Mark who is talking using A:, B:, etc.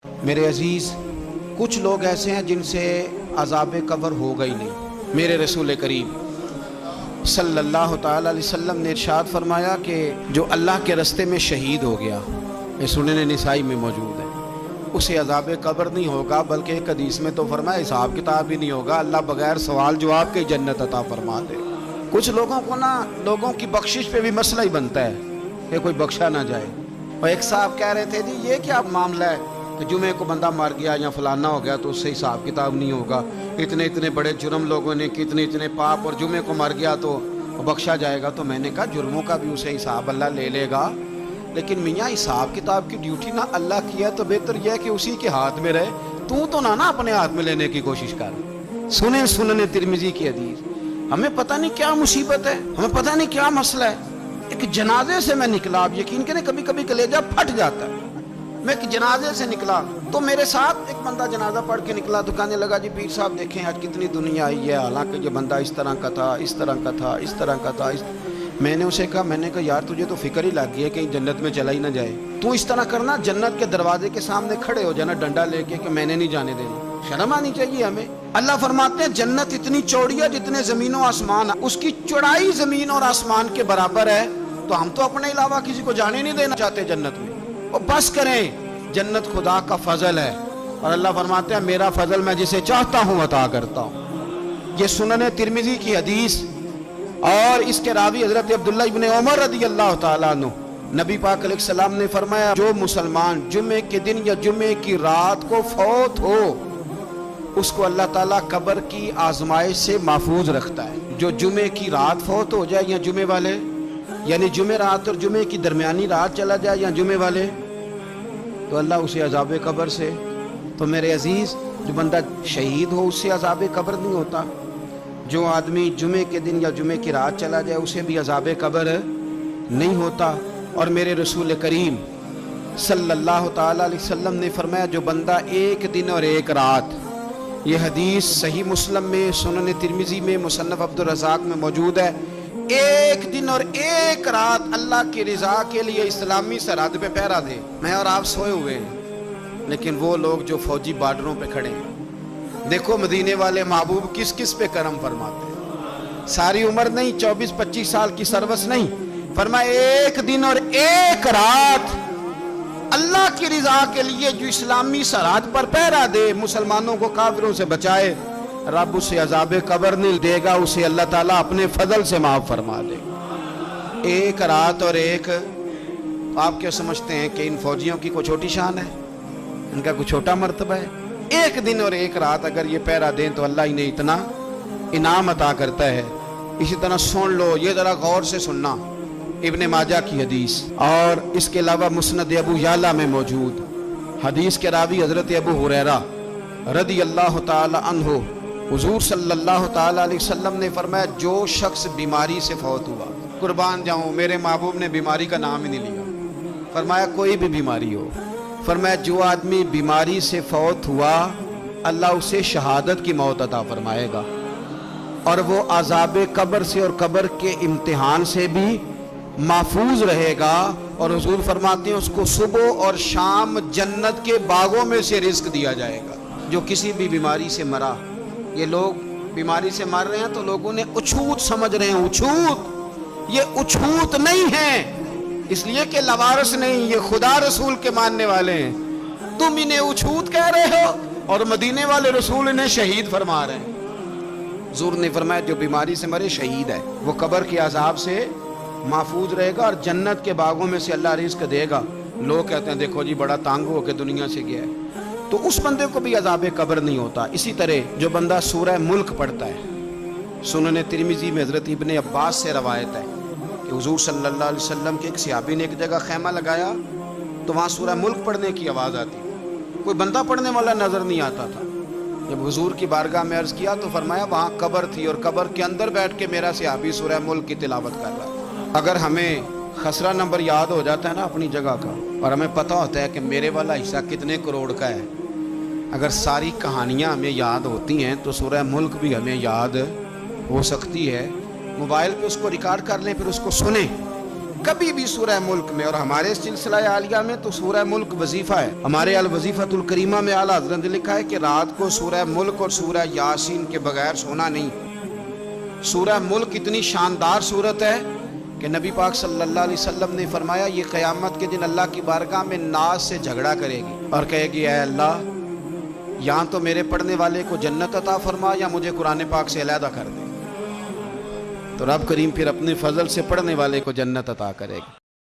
A: میرے عزیز، کچھ لوگ ایسے ہیں جن سے عذاب قبر ہوگا ہی نہیں۔ میرے رسول کریم صلی اللہ تعالی علیہ وسلم نے ارشاد فرمایا کہ جو اللہ کے رستے میں شہید ہو گیا، یہ سنن نسائی میں موجود ہے، اسے عذاب قبر نہیں ہوگا، بلکہ ایک حدیث میں تو فرمایا حساب کتاب بھی نہیں ہوگا، اللہ بغیر سوال جواب کے جنت عطا فرما دے۔ کچھ لوگوں کو لوگوں کی بخشش پہ بھی مسئلہ ہی بنتا ہے کہ کوئی بخشا نہ جائے۔ اور ایک صاحب کہہ رہے تھے جی یہ کیا معاملہ ہے کہ جمعے کو بندہ مر گیا یا فلانا ہو گیا تو اس سے حساب کتاب نہیں ہوگا، اتنے بڑے جرم لوگوں نے کی، اتنے پاپ، اور جمعے کو مر گیا تو بخشا جائے گا۔ تو میں نے کہا جرموں کا بھی اسے حساب اللہ لے لے گا، لیکن میاں حساب کتاب کی ڈیوٹی نہ اللہ کی ہے تو بہتر یہ ہے کہ اسی کے ہاتھ میں رہے، تو نہ اپنے ہاتھ میں لینے کی کوشش کر۔ سنن ترمذی کی حدیث۔ ہمیں پتہ نہیں کیا مصیبت ہے، ہمیں پتہ نہیں کیا مسئلہ ہے۔ ایک جنازے سے میں نکلا، آپ یقین کریں کبھی کبھی کلیجہ پھٹ جاتا ہے۔ میں ایک جنازے سے نکلا تو میرے ساتھ ایک بندہ جنازہ پڑھ کے نکلا تو کہنے لگا جی پیر صاحب دیکھیں آج کتنی دنیا آئی ہے، حالانکہ یہ بندہ اس طرح کا تھا، اس طرح کا تھا، اس طرح کا تھا۔ میں نے اسے کہا یار تجھے تو فکر ہی لگ گئی ہے کہیں جنت میں چلا ہی نہ جائے، تو اس طرح کرنا جنت کے دروازے کے سامنے کھڑے ہو جانا ڈنڈا لے کے کہ میں نے نہیں جانے دینا۔ شرم آنی چاہیے ہمیں۔ اللہ فرماتے ہیں جنت اتنی چوڑی ہے جتنے زمین و آسمان، اس کی چوڑائی زمین اور آسمان کے برابر ہے، تو ہم تو اپنے علاوہ کسی کو جانے نہیں دینا چاہتے جنت میں۔ اور بس کریں، جنت خدا کا فضل ہے، اور اللہ فرماتے ہیں میرا فضل میں جسے چاہتا ہوں عطا کرتا ہوں۔ یہ سنن ترمذی کی حدیث، اور اس کے راوی حضرت عبداللہ ابن عمر رضی اللہ تعالیٰ عنہ، نبی پاک علیہ السلام نے فرمایا جو مسلمان جمعے کے دن یا جمعے کی رات کو فوت ہو، اس کو اللہ تعالیٰ قبر کی آزمائش سے محفوظ رکھتا ہے۔ جو جمعے کی رات فوت ہو جائے یا جمعے والے، یعنی جمعے رات اور جمعے کی درمیانی رات چلا جائے یا جمعے والے، تو اللہ اسے عذاب قبر سے۔ تو میرے عزیز، جو بندہ شہید ہو اس سے عذاب قبر نہیں ہوتا، جو آدمی جمعے کے دن یا جمعے کی رات چلا جائے اسے بھی عذاب قبر نہیں ہوتا۔ اور میرے رسول کریم صلی اللہ تعالیٰ علیہ وسلم نے فرمایا جو بندہ ایک دن اور ایک رات، یہ حدیث صحیح مسلم میں، سنن ترمذی میں، مصنف عبدالرزاق میں موجود ہے، ایک دن اور ایک رات اللہ کی رضا کے لیے اسلامی سرحد پہ پہرا دے۔ میں اور آپ سوئے ہوئے ہیں، لیکن وہ لوگ جو فوجی بارڈروں پہ کھڑے ہیں، دیکھو مدینے والے محبوب کس کس پہ کرم فرماتے ہیں۔ ساری عمر نہیں، 24-25 سال کی سروس نہیں، فرمایا ایک دن اور ایک رات اللہ کی رضا کے لیے جو اسلامی سرحد پر پہرا دے، مسلمانوں کو کافروں سے بچائے، رب اسے عذاب قبر نہیں دے گا، اسے اللہ تعالیٰ اپنے فضل سے معاف فرما دے۔ ایک رات اور ایک، آپ کیا سمجھتے ہیں کہ ان فوجیوں کی کوئی چھوٹی شان ہے، ان کا کوئی چھوٹا مرتبہ ہے؟ ایک دن اور ایک رات اگر یہ پہرا دیں تو اللہ انہیں اتنا انعام عطا کرتا ہے۔ اسی طرح سن لو، یہ ذرا غور سے سننا، ابن ماجہ کی حدیث، اور اس کے علاوہ مسند ابو یعلا میں موجود حدیث کے راوی حضرت ابو ہریرہ رضی اللہ تعالی عنہ، حضور صلی اللہ تعالی علیہ وسلم نے فرمایا جو شخص بیماری سے فوت ہوا، قربان جاؤں میرے محبوب نے بیماری کا نام ہی نہیں لیا، فرمایا کوئی بھی بیماری ہو، فرمایا جو آدمی بیماری سے فوت ہوا اللہ اسے شہادت کی موت عطا فرمائے گا، اور وہ عذاب قبر سے اور قبر کے امتحان سے بھی محفوظ رہے گا، اور حضور فرماتے ہیں اس کو صبح اور شام جنت کے باغوں میں سے رزق دیا جائے گا۔ جو کسی بھی بیماری سے مرا، یہ لوگ بیماری سے مر رہے ہیں تو لوگوں نے اچھوت سمجھ رہے ہیں، اچھوت، یہ اچھوت نہیں ہے، اس لیے کہ لوارث نہیں، یہ خدا رسول کے ماننے والے ہیں، تم انہیں اچھوت کہہ رہے ہو، اور مدینے والے رسول انہیں شہید فرما رہے ہیں۔ حضور نے فرمایا جو بیماری سے مرے شہید ہے، وہ قبر کے عذاب سے محفوظ رہے گا اور جنت کے باغوں میں سے اللہ رزق دے گا۔ لوگ کہتے ہیں دیکھو جی بڑا تانگ ہو کے دنیا سے گیا ہے، تو اس بندے کو بھی عذاب قبر نہیں ہوتا۔ اسی طرح جو بندہ سورہ ملک پڑھتا ہے، سنن ترمذی میں حضرت ابن عباس سے روایت ہے کہ حضور صلی اللہ علیہ وسلم کے ایک صحابی نے ایک جگہ خیمہ لگایا تو وہاں سورہ ملک پڑھنے کی آواز آتی، کوئی بندہ پڑھنے والا نظر نہیں آتا تھا۔ جب حضور کی بارگاہ میں عرض کیا تو فرمایا وہاں قبر تھی، اور قبر کے اندر بیٹھ کے میرا صحابی سورہ ملک کی تلاوت کر رہا تھا۔ اگر ہمیں خسرہ نمبر یاد ہو جاتا ہے نا اپنی جگہ کا، اور ہمیں پتہ ہوتا ہے کہ میرے والا حصہ کتنے کروڑ کا ہے، اگر ساری کہانیاں ہمیں یاد ہوتی ہیں تو سورہ ملک بھی ہمیں یاد ہو سکتی ہے۔ موبائل پہ اس کو ریکارڈ کر لیں، پھر اس کو سنیں، کبھی بھی سورہ ملک میں، اور ہمارے سلسلہ عالیہ میں تو سورہ ملک وظیفہ ہے، ہمارے الوظیفۃ الکریمہ میں اعلیٰ حضرت نے لکھا ہے کہ رات کو سورہ ملک اور سورہ یاسین کے بغیر سونا نہیں۔ سورہ ملک اتنی شاندار صورت ہے کہ نبی پاک صلی اللہ علیہ وسلم نے فرمایا یہ قیامت کے دن اللہ کی بارگاہ میں ناز سے جھگڑا کرے گی اور کہے گی اے اللہ، یہاں تو میرے پڑھنے والے کو جنت عطا فرما یا مجھے قرآن پاک سے علیحدہ کر دے۔ تو رب کریم پھر اپنے فضل سے پڑھنے والے کو جنت عطا کرے گا۔